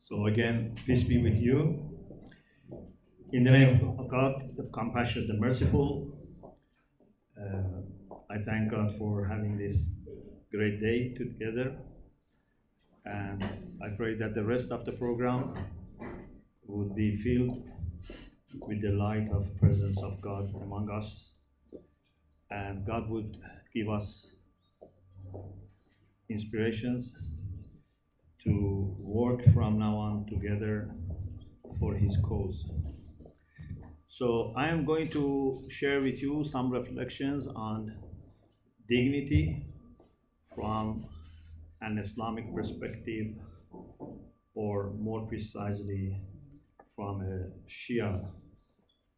So again, peace be with you. In the name of God, the compassionate, the merciful, I thank God for having this great day together. And I pray that the rest of the program would be filled with the light of presence of God among us. And God would give us inspirations to work from now on together for His cause. So I am going to share with you some reflections on dignity from an Islamic perspective, or more precisely from a Shia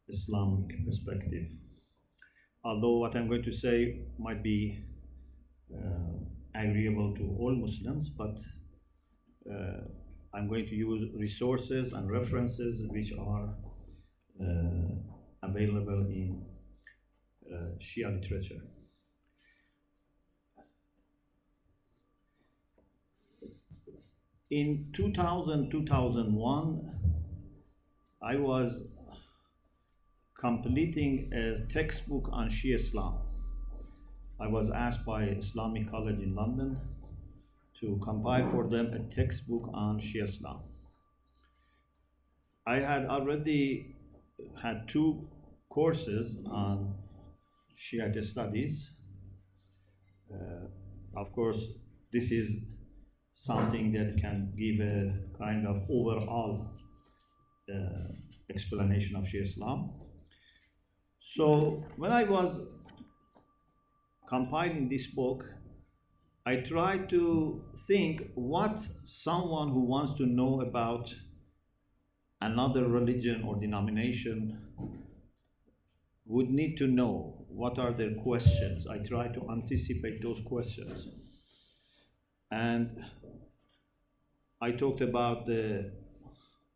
Islamic perspective. Although what I'm going to say might be agreeable to all Muslims, but I'm going to use resources and references which are available in Shia literature. In 2000-2001, I was completing a textbook on Shia Islam. I was asked by Islamic College in London to compile for them a textbook on Shia Islam. I had already had 2 courses on Shiite studies. Of course, this is something that can give a kind of overall explanation of Shia Islam. So when I was compiling this book, I tried to think what someone who wants to know about another religion or denomination would need to know. What are their questions? I tried to anticipate those questions. And I talked about the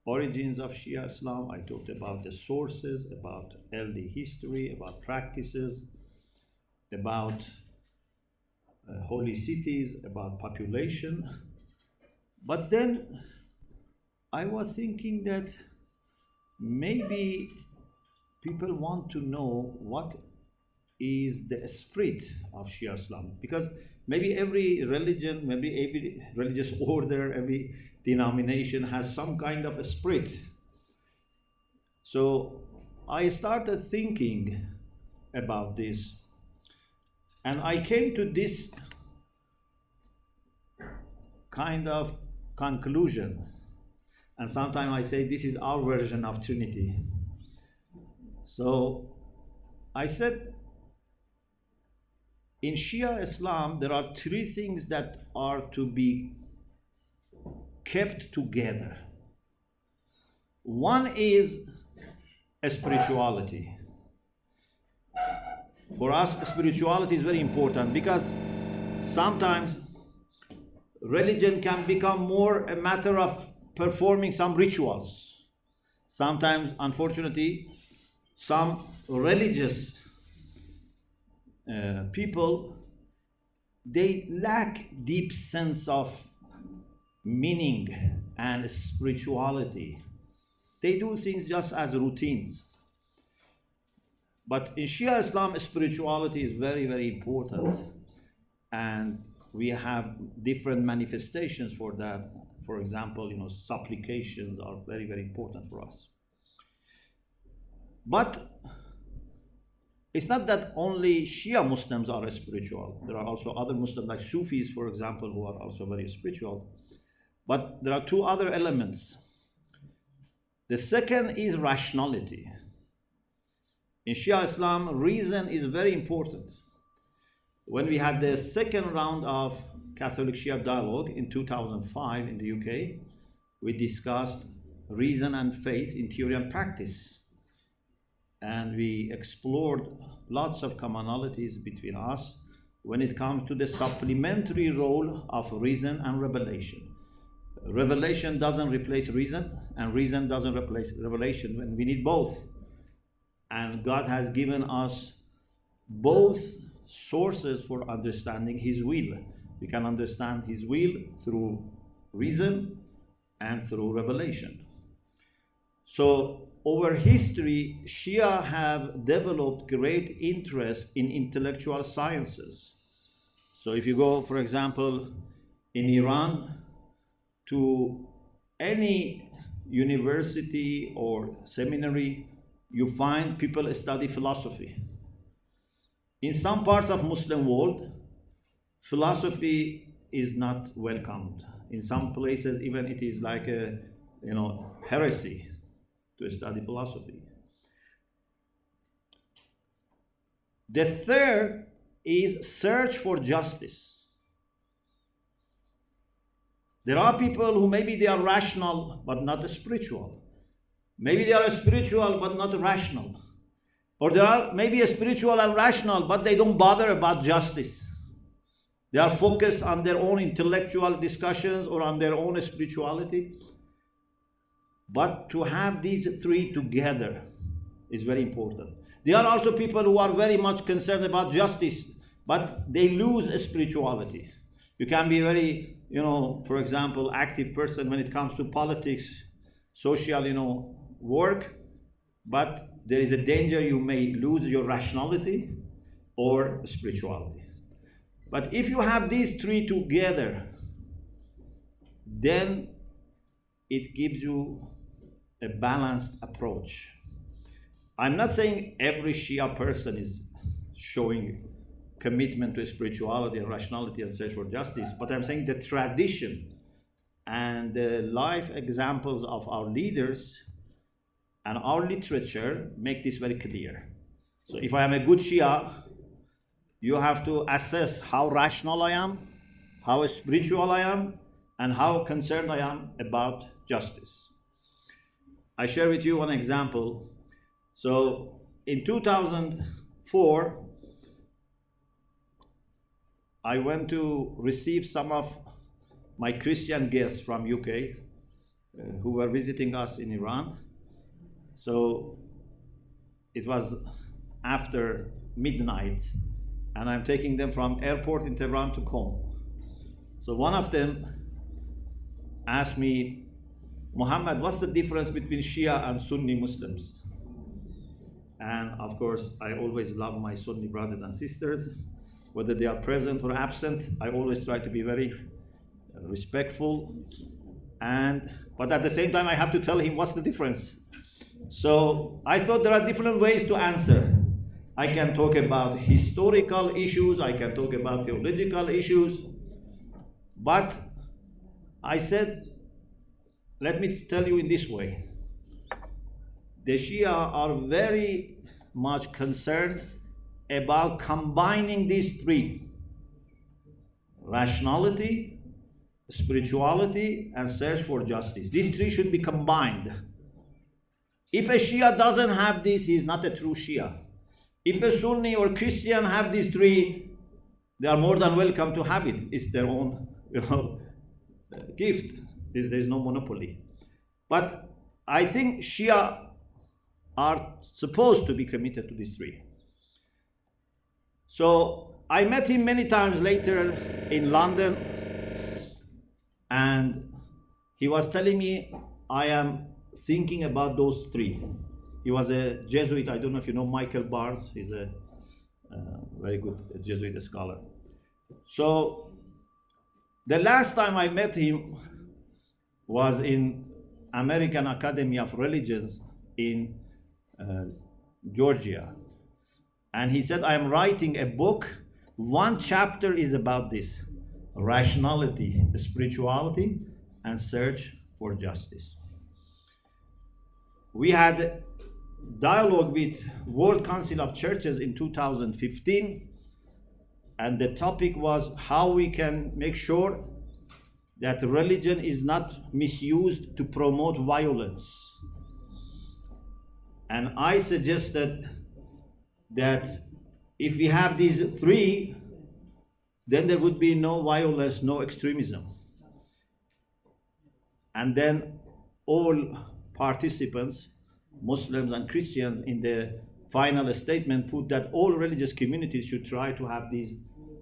origins of Shia Islam. I talked about the sources, about early history, about practices, about holy cities, about population. But then I was thinking that maybe people want to know what is the spirit of Shia Islam, because maybe every religion, maybe every religious order, every denomination has some kind of a spirit. So I started thinking about this, and I came to this kind of conclusion. And sometimes I say this is our version of Trinity. So I said, in Shia Islam, there are 3 things that are to be kept together. One is spirituality. For us, spirituality is very important because sometimes religion can become more a matter of performing some rituals. Sometimes, unfortunately, some religious people, they lack deep sense of meaning and spirituality. They do things just as routines. But in Shia Islam, spirituality is very, very important. And we have different manifestations for that. For example, supplications are very, very important for us. But it's not that only Shia Muslims are spiritual. There are also other Muslims, like Sufis, for example, who are also very spiritual. But there are 2 other elements. The second is rationality. In Shia Islam, reason is very important. When we had the second round of Catholic Shia dialogue in 2005 in the UK, we discussed reason and faith in theory and practice. And we explored lots of commonalities between us when it comes to the supplementary role of reason and revelation. Revelation doesn't replace reason, and reason doesn't replace revelation, and we need both. And God has given us both sources for understanding His will. We can understand His will through reason, and through revelation. So over history, Shia have developed great interest in intellectual sciences. So if you go, for example, in Iran to any university or seminary, you find people study philosophy. In some parts of Muslim world, philosophy is not welcomed. In some places, even it is like a heresy to study philosophy. The third is search for justice. There are people who maybe they are rational but not spiritual. Maybe they are spiritual but not rational. Or there are maybe spiritual and rational but they don't bother about justice. They are focused on their own intellectual discussions or on their own spirituality. But to have these three together is very important. There are also people who are very much concerned about justice, but they lose spirituality. You can be very, for example, active person when it comes to politics, social, work, but there is a danger you may lose your rationality or spirituality. But if you have these three together, then it gives you a balanced approach. I'm not saying every Shia person is showing commitment to spirituality and rationality and search for justice, but I'm saying the tradition and the life examples of our leaders and our literature make this very clear. So if I am a good Shia, you have to assess how rational I am, how spiritual I am, and how concerned I am about justice. I share with you one example. So in 2004, I went to receive some of my Christian guests from UK who were visiting us in Iran. So it was after midnight, and I'm taking them from airport in Tehran to Qom. So one of them asked me, Muhammad, what's the difference between Shia and Sunni Muslims? And of course, I always love my Sunni brothers and sisters, whether they are present or absent. I always try to be very respectful, but at the same time, I have to tell him what's the difference. So I thought there are different ways to answer. I can talk about historical issues, I can talk about theological issues, but I said, let me tell you in this way. The Shia are very much concerned about combining these three: rationality, spirituality, and search for justice. These three should be combined. If a Shia doesn't have this, he is not a true Shia. If a Sunni or Christian have these three, they are more than welcome to have it. It's their own, gift. There's no monopoly. But I think Shia are supposed to be committed to these three. So I met him many times later in London, and he was telling me, I am thinking about those three. He was a Jesuit. I don't know if you know Michael Barnes. He's a very good Jesuit scholar. So the last time I met him was in American Academy of Religions in Georgia. And he said, I am writing a book. One chapter is about this: rationality, spirituality, and search for justice. We had dialogue with World Council of Churches in 2015, and the topic was how we can make sure that religion is not misused to promote violence. And I suggested that if we have these three, then there would be no violence, no extremism. And then all participants, Muslims and Christians, in the final statement put that all religious communities should try to have these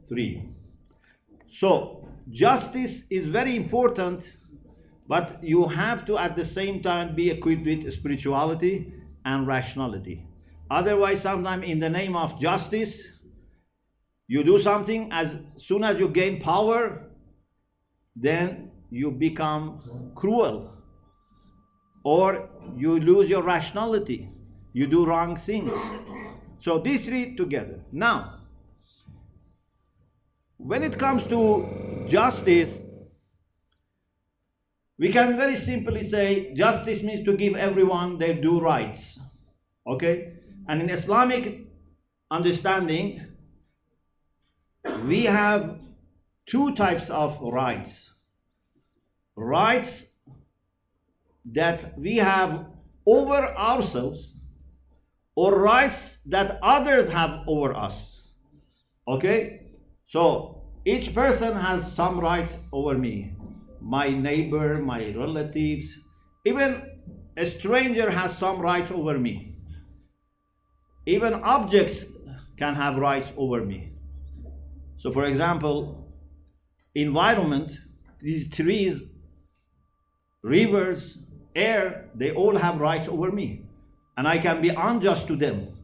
three. So justice is very important But you have to at the same time be equipped with spirituality and rationality. Otherwise, sometimes in the name of justice, you do something, as soon as you gain power, then you become cruel, or you lose your rationality, you do wrong things. So these three together. Now, when it comes to justice, we can very simply say justice means to give everyone their due rights. Okay? And in Islamic understanding, we have two types of rights. Rights that we have over ourselves, or rights that others have over us. Okay? So each person has some rights over me. My neighbor, my relatives, even a stranger has some rights over me. Even objects can have rights over me. So for example, environment, these trees, rivers, air, they all have rights over me. And I can be unjust to them.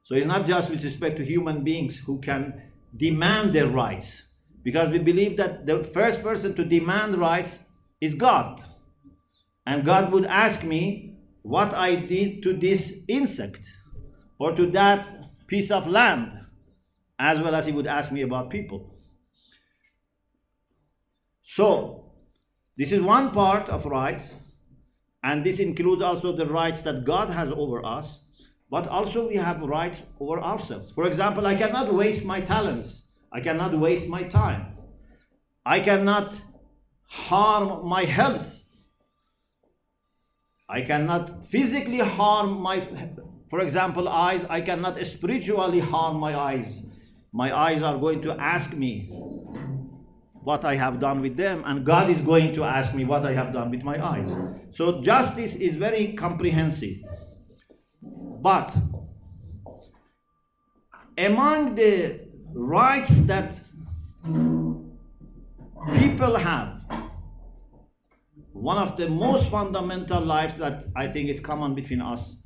So it's not just with respect to human beings who can demand their rights. Because we believe that the first person to demand rights is God. And God would ask me what I did to this insect or to that piece of land, as well as he would ask me about people. So, this is one part of rights, and this includes also the rights that God has over us, but also we have rights over ourselves. For example, I cannot waste my talents. I cannot waste my time. I cannot harm my health. I cannot physically harm my, for example, eyes. I cannot spiritually harm my eyes. My eyes are going to ask me what I have done with them, and God is going to ask me what I have done with my eyes. So justice is very comprehensive. But among the rights that people have, one of the most fundamental rights that I think is common between us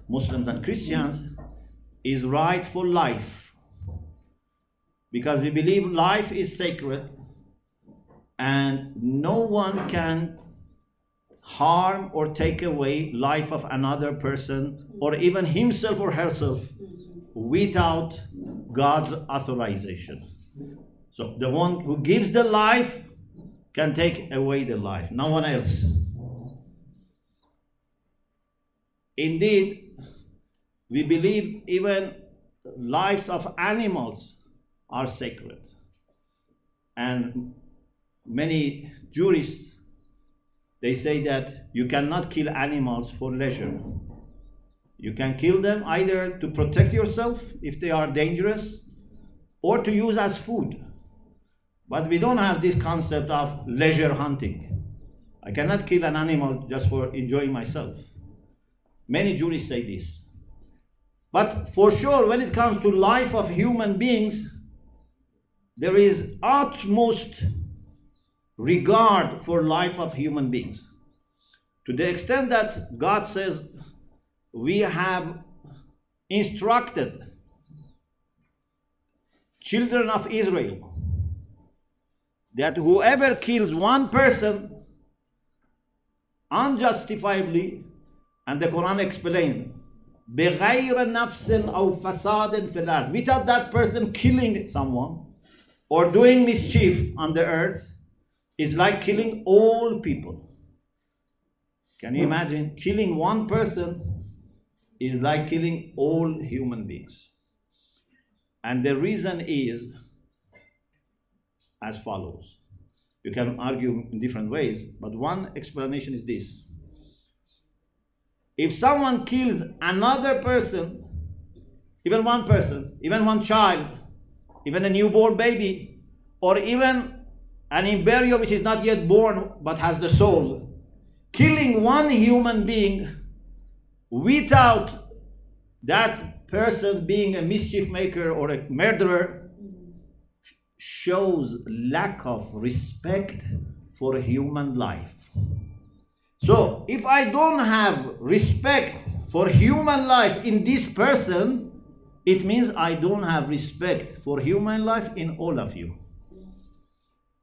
Muslims and Christians is right for life. Because we believe life is sacred and no one can harm or take away life of another person or even himself or herself without God's authorization. So the one who gives the life can take away the life, no one else. Indeed, we believe even lives of animals are sacred. And many jurists, they say that you cannot kill animals for leisure. You can kill them either to protect yourself if they are dangerous or to use as food. But we don't have this concept of leisure hunting. I cannot kill an animal just for enjoying myself. Many jurists say this. But for sure, when it comes to life of human beings, there is utmost regard for life of human beings. To the extent that God says, we have instructed children of Israel that whoever kills one person unjustifiably, and the Quran explains, بِغَيْرَ نَفْسٍ أَوْ فَسَادٍ فِي الْأَرْضِ, without that person killing someone or doing mischief on the earth, is like killing all people. Can you imagine? Killing one person is like killing all human beings. And the reason is as follows. You can argue in different ways, but one explanation is this. If someone kills another person, even one person, even one child, even a newborn baby, or even an embryo which is not yet born but has the soul, killing one human being without that person being a mischief maker or a murderer shows lack of respect for human life. So if I don't have respect for human life in this person, it means I don't have respect for human life in all of you.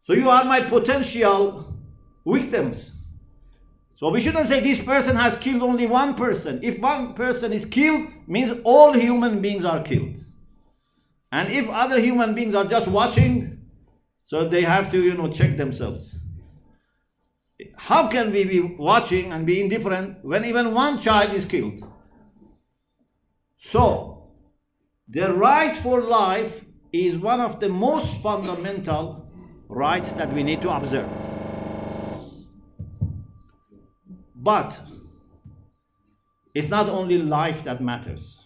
So you are my potential victims. So we shouldn't say this person has killed only one person. If one person is killed, means all human beings are killed. And if other human beings are just watching, so they have to, check themselves. How can we be watching and be indifferent when even one child is killed? So, the right for life is one of the most fundamental rights that we need to observe. But it's not only life that matters.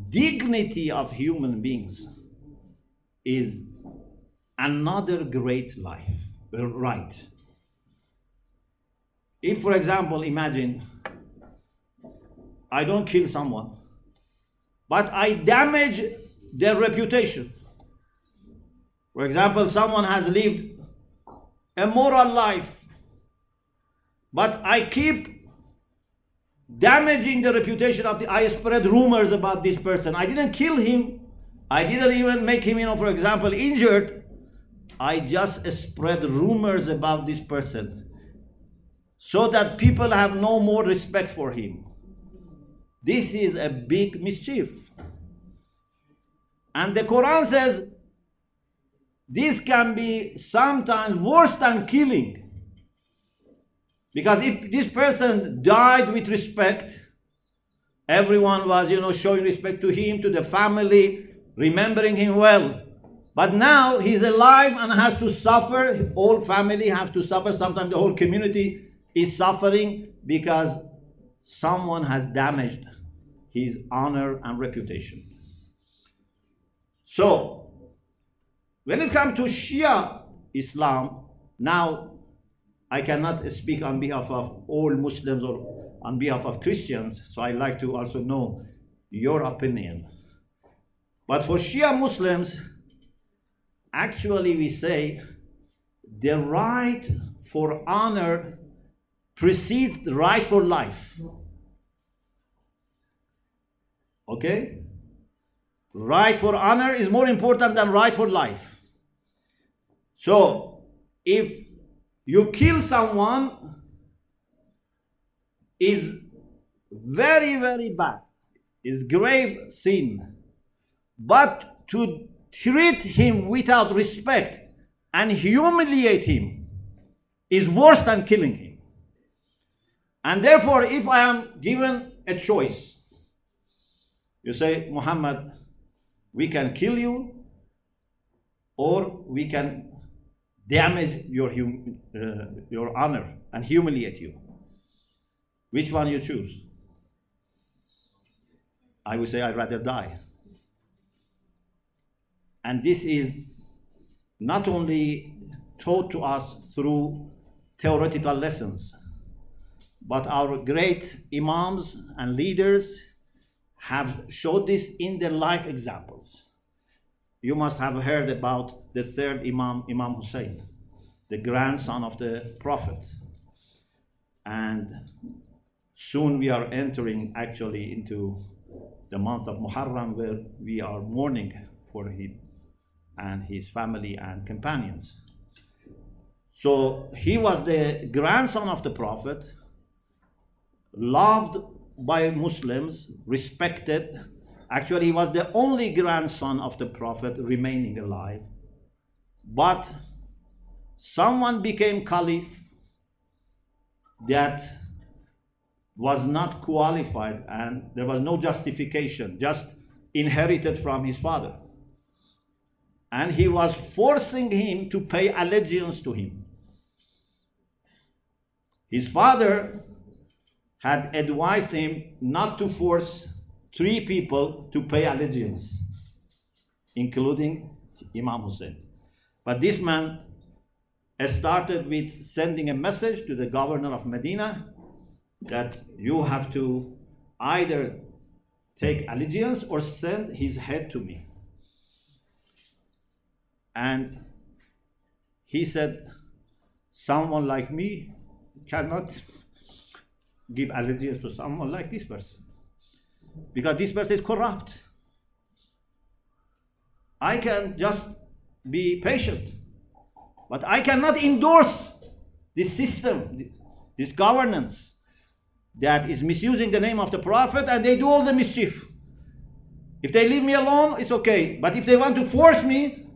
Dignity of human beings is another great right. If, for example, imagine I don't kill someone, but I damage their reputation. For example, someone has lived a moral life, but I keep damaging the reputation of I spread rumors about this person. I didn't kill him. I didn't even make him, for example, injured. I just spread rumors about this person so that people have no more respect for him. This is a big mischief. And the Quran says this can be sometimes worse than killing. Because if this person died with respect, everyone was, showing respect to him, to the family, remembering him well. But now he's alive and has to suffer. Whole family have to suffer. Sometimes the whole community is suffering because someone has damaged his honor and reputation. So, when it comes to Shia Islam, now I cannot speak on behalf of all Muslims or on behalf of Christians, so I like to also know your opinion. But for Shia Muslims, actually we say the right for honor precedes the right for life. Okay? Right for honor is more important than right for life. So, if you kill someone, is very, very bad. Is grave sin. But to treat him without respect and humiliate him is worse than killing him. And therefore, if I am given a choice, you say, Muhammad, we can kill you or we can damage your honor and humiliate you. Which one you choose? I would say I'd rather die. And this is not only taught to us through theoretical lessons, but our great imams and leaders have showed this in their life examples. You must have heard about the third Imam, Imam Hussein, the grandson of the Prophet. And soon we are entering actually into the month of Muharram, where we are mourning for him and his family and companions. So he was the grandson of the Prophet, loved by Muslims, respected. Actually, he was the only grandson of the Prophet remaining alive. But someone became caliph that was not qualified, and there was no justification, just inherited from his father. And he was forcing him to pay allegiance to him. His father had advised him not to force 3 people to pay allegiance, including Imam Hussein. But this man started with sending a message to the governor of Medina that you have to either take allegiance or send his head to me. And he said, someone like me cannot give allegiance to someone like this person, because this person is corrupt. I can just be patient, but I cannot endorse this system, this governance that is misusing the name of the Prophet, and they do all the mischief. If they leave me alone, it's okay. But if they want to force me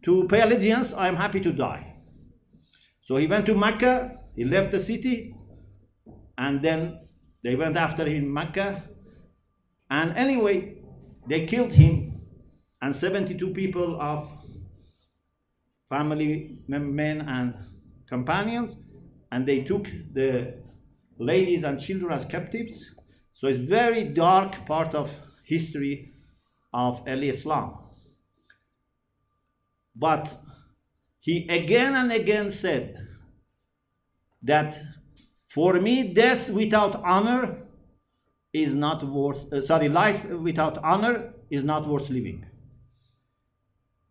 to pay allegiance, I'm happy to die. So he went to Mecca, he left the city, and then they went after him in Mecca. And anyway, they killed him and 72 people of family men and companions, and they took the ladies and children as captives. So it's very dark part of history of early Islam. But he again and again said that for me, death without honor is not worth, life without honor is not worth living.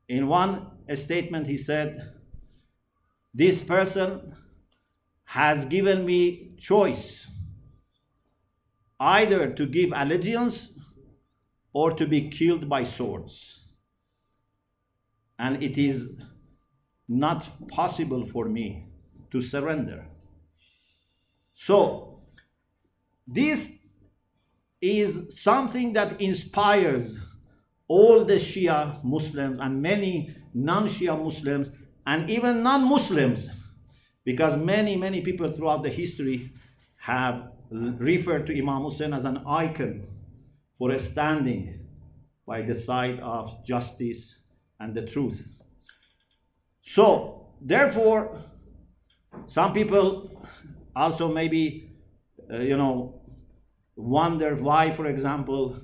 In one statement he said, this person has given me choice, either to give allegiance or to be killed by swords. And it is not possible for me to surrender. So, this is something that inspires all the Shia Muslims and many non-Shia Muslims and even non-Muslims, because many people throughout the history have referred to Imam Hussein as an icon for standing by the side of justice and the truth. So, therefore, some people also maybe, wonder why, for example,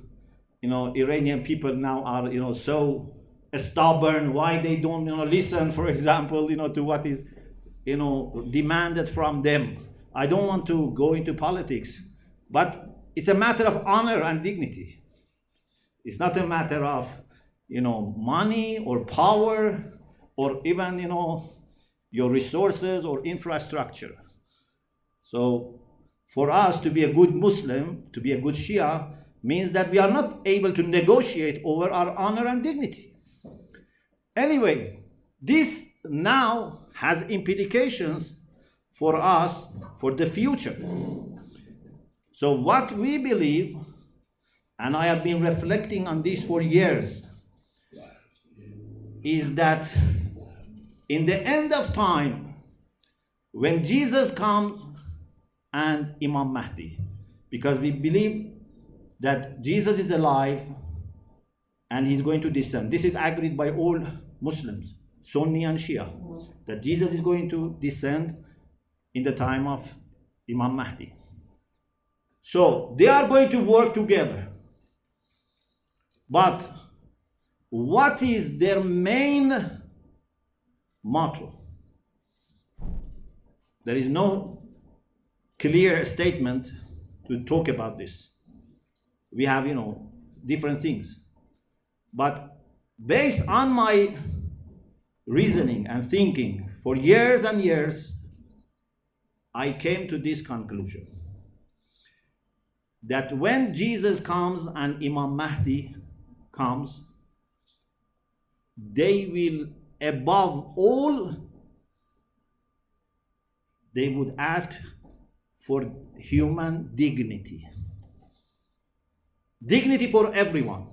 Iranian people now are, so stubborn, why they don't, listen, for example, to what is, demanded from them. I don't want to go into politics, but it's a matter of honor and dignity. It's not a matter of, money or power or even, your resources or infrastructure. So for us to be a good Muslim, to be a good Shia, means that we are not able to negotiate over our honor and dignity. Anyway, this now has implications for us for the future. So what we believe, and I have been reflecting on this for years, is that in the end of time, when Jesus comes and Imam Mahdi, because we believe that Jesus is alive and he's going to descend. This is agreed by all Muslims, Sunni and Shia, that Jesus is going to descend in the time of Imam Mahdi. So they are going to work together. But what is their main motto? There is no clear statement to talk about this. We have, different things. But based on my reasoning and thinking for years and years, I came to this conclusion, that when Jesus comes and Imam Mahdi comes, they will, above all, they would ask for human dignity. Dignity for everyone.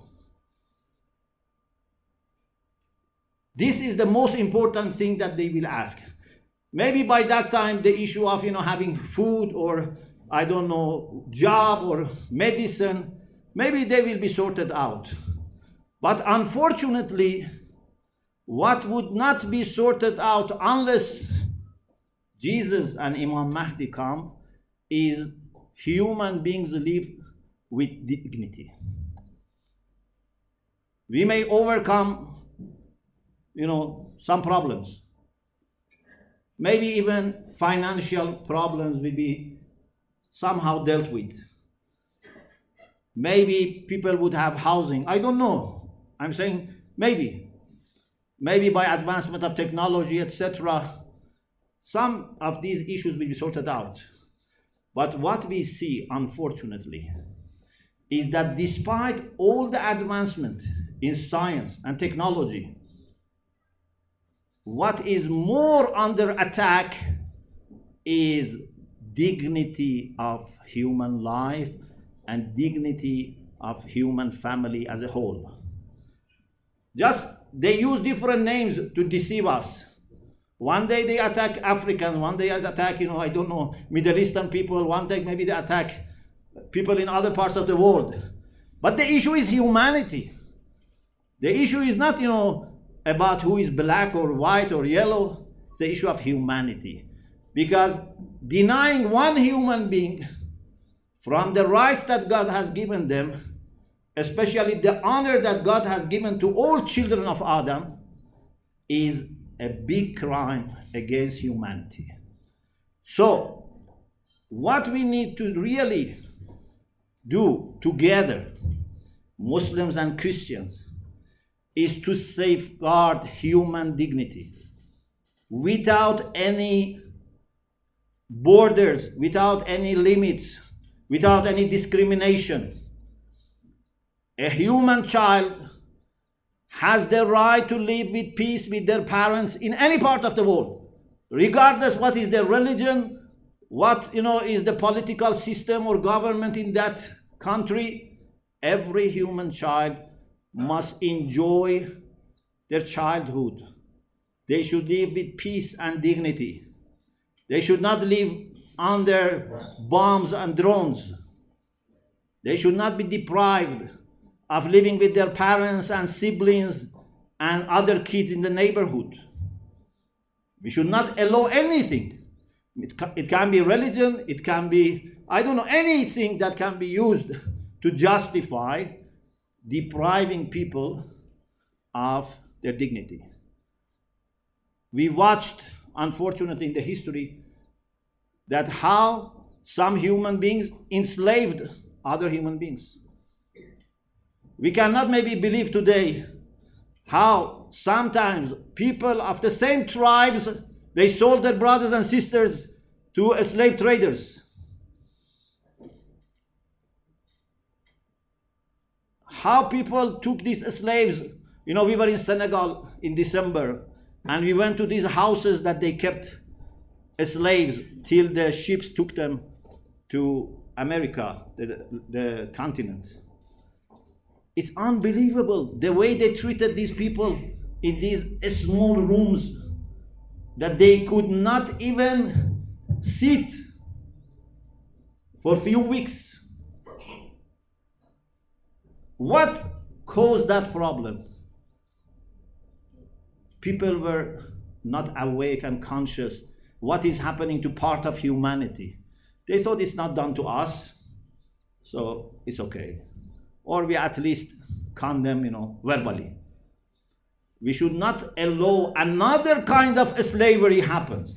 This is the most important thing that they will ask. Maybe by that time the issue of having food or job or medicine, maybe they will be sorted out. But unfortunately, what would not be sorted out unless Jesus and Imam Mahdi come is human beings live with dignity. We may overcome, some problems. Maybe even financial problems will be somehow dealt with. Maybe people would have housing. I don't know. I'm saying maybe. Maybe by advancement of technology, etc., some of these issues will be sorted out. But what we see, unfortunately, is that despite all the advancement in science and technology, what is more under attack is dignity of human life and dignity of human family as a whole. Just they use different names to deceive us. One day they attack Africans, one day they attack, I don't know, Middle Eastern people, one day maybe they attack people in other parts of the world. But the issue is humanity. The issue is not, about who is black or white or yellow. It's the issue of humanity. Because denying one human being from the rights that God has given them, especially the honor that God has given to all children of Adam, is a big crime against humanity. So, what we need to really do together, Muslims and Christians, is to safeguard human dignity without any borders, without any limits, without any discrimination. A human child has the right to live with peace with their parents in any part of the world, regardless what is their religion, what is the political system or government in that country. Every human child must enjoy their childhood. They should live with peace and dignity. They should not live under bombs and drones. They should not be deprived of living with their parents and siblings and other kids in the neighborhood. We should not allow anything. It can be religion, it can be, anything that can be used to justify depriving people of their dignity. We watched, unfortunately, in the history, that how some human beings enslaved other human beings. We cannot maybe believe today how sometimes people of the same tribes, they sold their brothers and sisters to slave traders. How people took these slaves. We were in Senegal in December, and we went to these houses that they kept slaves till the ships took them to America, the continent. It's unbelievable the way they treated these people in these small rooms that they could not even sit for a few weeks. What caused that problem? People were not awake and conscious what is happening to part of humanity. They thought it's not done to us, so it's okay. Or we at least condemn, verbally. We should not allow another kind of slavery happens.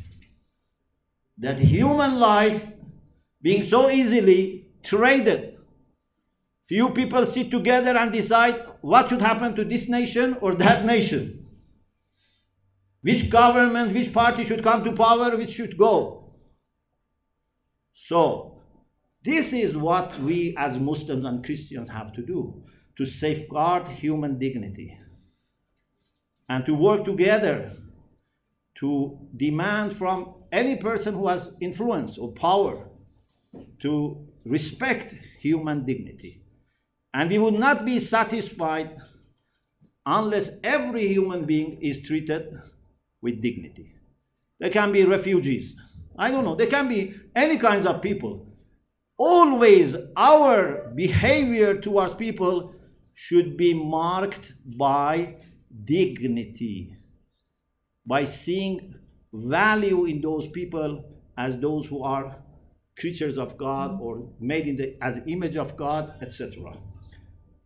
That human life being so easily traded. Few people sit together and decide what should happen to this nation or that nation. Which government, which party should come to power, which should go. So, this is what we as Muslims and Christians have to do, to safeguard human dignity and to work together to demand from any person who has influence or power to respect human dignity. And we would not be satisfied unless every human being is treated with dignity. There can be refugees. There can be any kinds of people. Always our behavior towards people should be marked by dignity, by seeing value in those people as those who are creatures of God or made in as image of God, etc.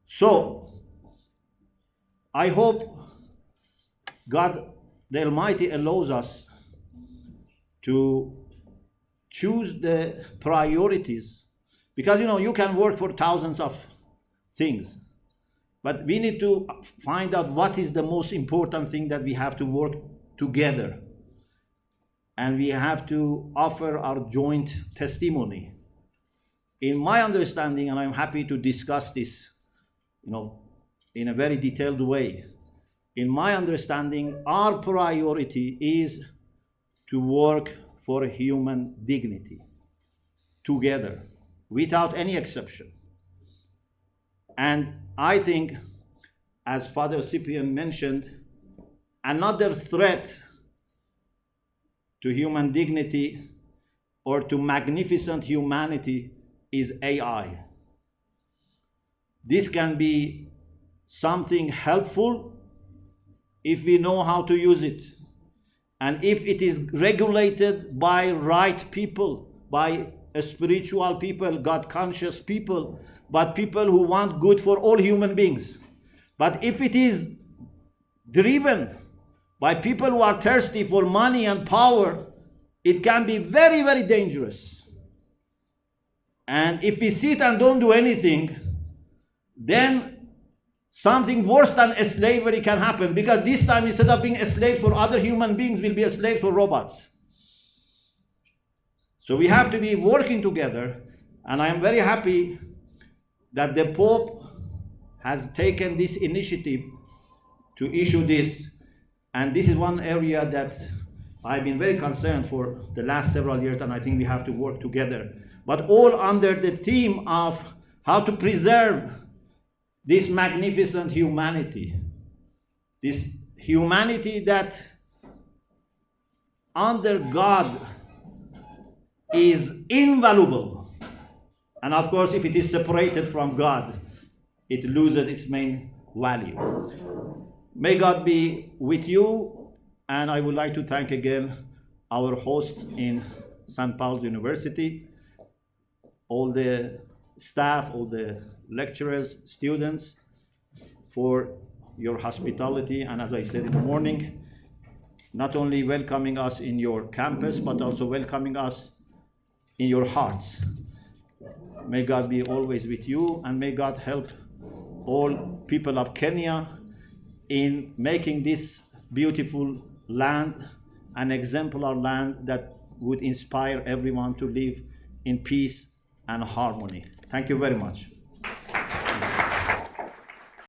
So, I hope God the Almighty allows us to choose the priorities, because you can work for thousands of things, but we need to find out what is the most important thing that we have to work together. and we have to offer our joint testimony. In my understanding, and I'm happy to discuss this, in a very detailed way. In my understanding, our priority is to work for human dignity together, without any exception. And I think, as Father Cyprian mentioned, another threat to human dignity or to magnificent humanity is AI. This can be something helpful if we know how to use it, and if it is regulated by right people, by spiritual people, God-conscious people, but people who want good for all human beings. But if it is driven by people who are thirsty for money and power, it can be very, very dangerous. And if we sit and don't do anything, then something worse than slavery can happen, because this time, instead of being a slave for other human beings, we'll be a slave for robots. So we have to be working together, and I am very happy that the Pope has taken this initiative to issue this. And this is one area that I've been very concerned for the last several years, and I think we have to work together. But all under the theme of how to preserve this magnificent humanity. This humanity that under God is invaluable. And of course, if it is separated from God, it loses its main value. May God be with you, and I would like to thank again our hosts in St. Paul's University, all the staff, all the lecturers, students, for your hospitality, and as I said in the morning, not only welcoming us in your campus, but also welcoming us in your hearts. May God be always with you, and may God help all people of Kenya in making this beautiful land an exemplar land that would inspire everyone to live in peace and harmony. Thank you very much.